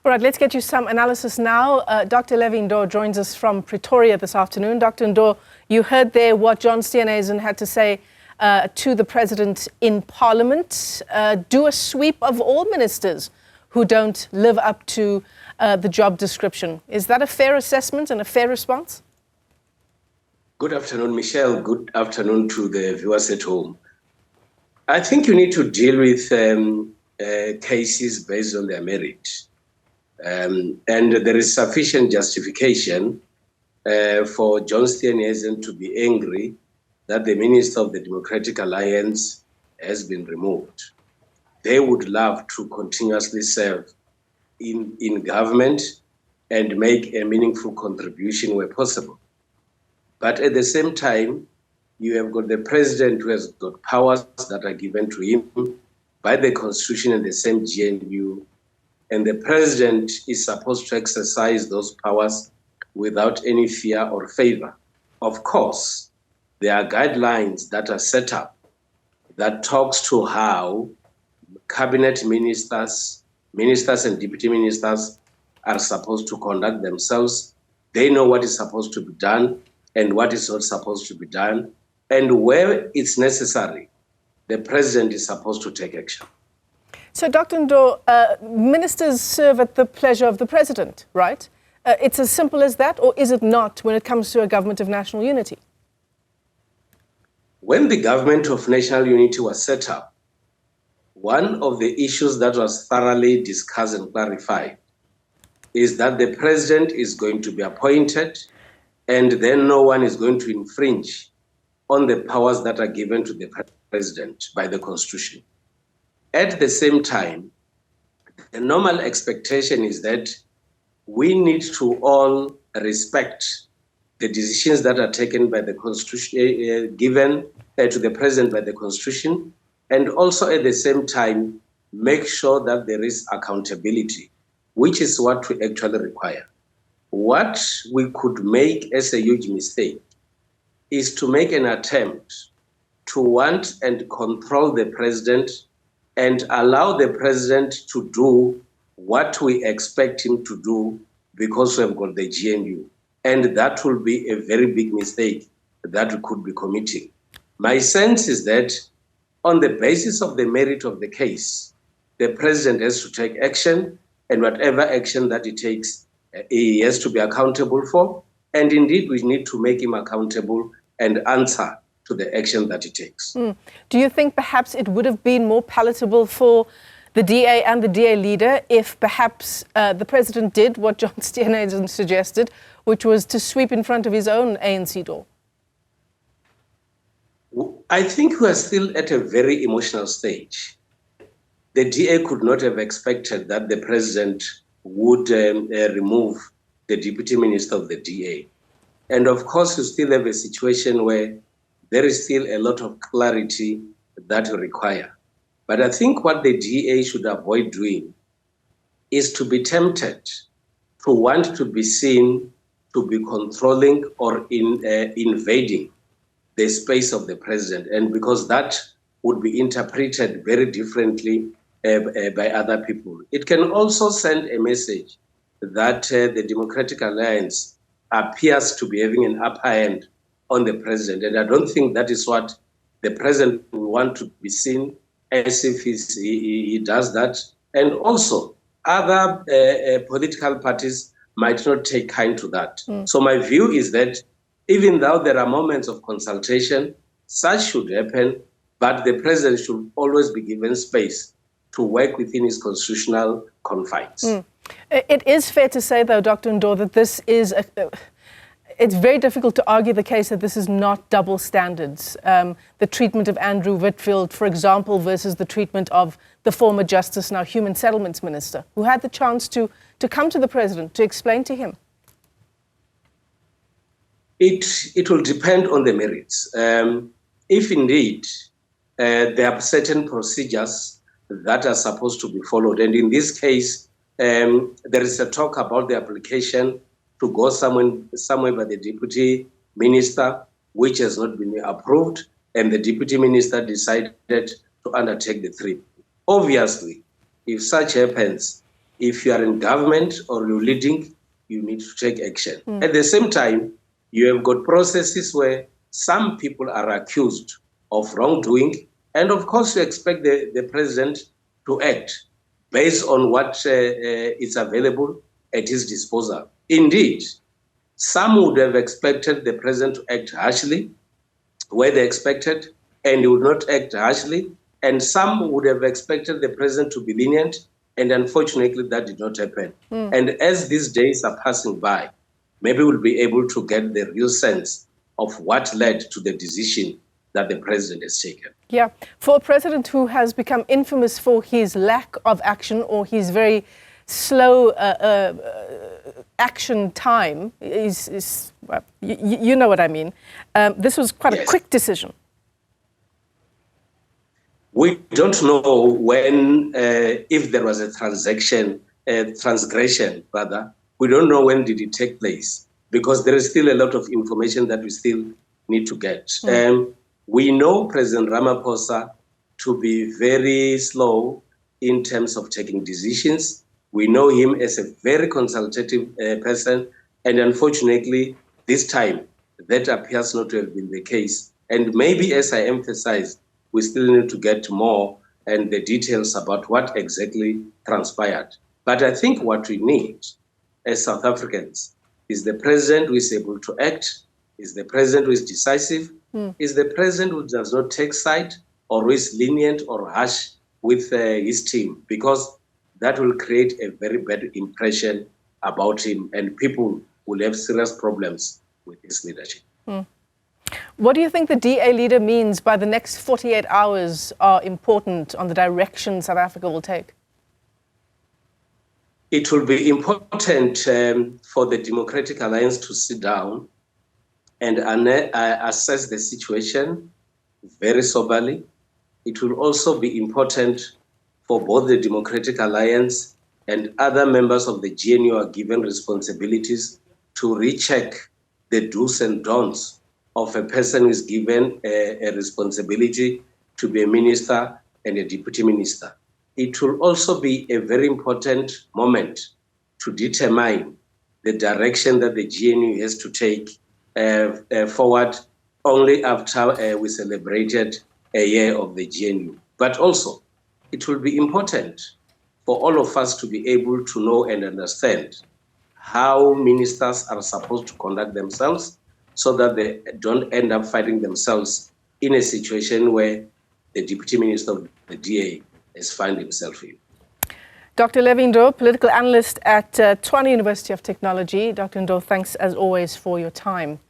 All right, let's get you some analysis now. Dr. Levy Ndou joins us from Pretoria this afternoon. Dr. Ndou, you heard there what John Steenhuisen had to say to the President in Parliament. Do a sweep of all ministers who don't live up to the job description. Is that a fair assessment and a fair response? Good afternoon, Michelle. Good afternoon to the viewers at home. I think you need to deal with cases based on their merit. And there is sufficient justification for John Steenhuisen to be angry that the Minister of the Democratic Alliance has been removed. They would love to continuously serve in government and make a meaningful contribution where possible. But at the same time, you have got the President who has got powers that are given to him by the Constitution and the same GNU. And the President is supposed to exercise those powers without any fear or favor. Of course, there are guidelines that are set up that talks to how cabinet ministers and deputy ministers are supposed to conduct themselves. They know what is supposed to be done and what is not supposed to be done. And where it's necessary, the President is supposed to take action. So, Dr. Ndou, ministers serve at the pleasure of the President, right? It's as simple as that, or is it not when it comes to a government of national unity? When the government of national unity was set up, one of the issues that was thoroughly discussed and clarified is that the President is going to be appointed, and then no one is going to infringe on the powers that are given to the President by the Constitution. At the same time, the normal expectation is that we need to all respect the decisions that are taken by the Constitution, given to the President by the Constitution, and also at the same time, make sure that there is accountability, which is what we actually require. What we could make as a huge mistake is to make an attempt to want and control the President and allow the President to do what we expect him to do because we've got the GNU. And that will be a very big mistake that we could be committing. My sense is that on the basis of the merit of the case, the President has to take action, and whatever action that he takes, he has to be accountable for. And indeed, we need to make him accountable and answer to the action that he takes. Do you think perhaps it would have been more palatable for the DA and the DA leader if perhaps the President did what John Steenhuisen suggested, which was to sweep in front of his own ANC door? I think we are still at a very emotional stage. The DA could not have expected that the President would remove the Deputy Minister of the DA. And of course, you still have a situation where there is still a lot of clarity that we require. But I think what the DA should avoid doing is to be tempted to want to be seen to be controlling or invading the space of the President, and because that would be interpreted very differently by other people. It can also send a message that the Democratic Alliance appears to be having an upper hand on the President, and I don't think that is what the President will want to be seen as if he does that. And also, other political parties might not take kind to that. So my view is that even though there are moments of consultation, such should happen, but the President should always be given space to work within his constitutional confines. It is fair to say, though, Dr. Ndou, that this is it's very difficult to argue the case that this is not double standards. The treatment of Andrew Witfield, for example, versus the treatment of the former Justice, now Human Settlements Minister, who had the chance to come to the President to explain to him. It will depend on the merits. If indeed there are certain procedures that are supposed to be followed, and in this case, there is a talk about the application to go somewhere by the Deputy Minister, which has not been approved, and the Deputy Minister decided to undertake the trip. Obviously, if such happens, If you are in government or you're leading, you need to take action. At the same time, you have got processes where some people are accused of wrongdoing, and of course you expect the president to act based on what is available at his disposal. Indeed, some would have expected the president to act harshly where they expected, and he would not act harshly, and some would have expected the president to be lenient, and unfortunately that did not happen. And as these days are passing by, maybe we'll be able to get the real sense of what led to the decision that the president has taken. Yeah, for a president who has become infamous for his lack of action or his very slow action time, well, you know what I mean. This was quite a quick decision. We don't know when, if there was a transgression, rather. We don't know when did it take place, because there is still a lot of information that we still need to get. We know President Ramaphosa to be very slow in terms of taking decisions. We know him as a very consultative person, and unfortunately, this time, that appears not to have been the case. And maybe, as I emphasized, we still need to get more and the details about what exactly transpired. But I think what we need as South Africans is the president who is able to act, is the president who is decisive, is the president who does not take side or who is lenient or harsh with his team, because that will create a very bad impression about him, and people will have serious problems with his leadership. What do you think the DA leader means by the next 48 hours are important on the direction South Africa will take? It will be important for the Democratic Alliance to sit down and assess the situation very soberly. It will also be important for both the Democratic Alliance and other members of the GNU are given responsibilities to recheck the do's and don'ts of a person who is given a responsibility to be a minister and a deputy minister. It will also be a very important moment to determine the direction that the GNU has to take forward only after we celebrated a year of the GNU. But also, it will be important for all of us to be able to know and understand how ministers are supposed to conduct themselves so that they don't end up finding themselves in a situation where the deputy minister of the DA has found himself in. Dr. Levy Ndou, political analyst at Tshwane University of Technology. Dr. Ndou, thanks as always for your time.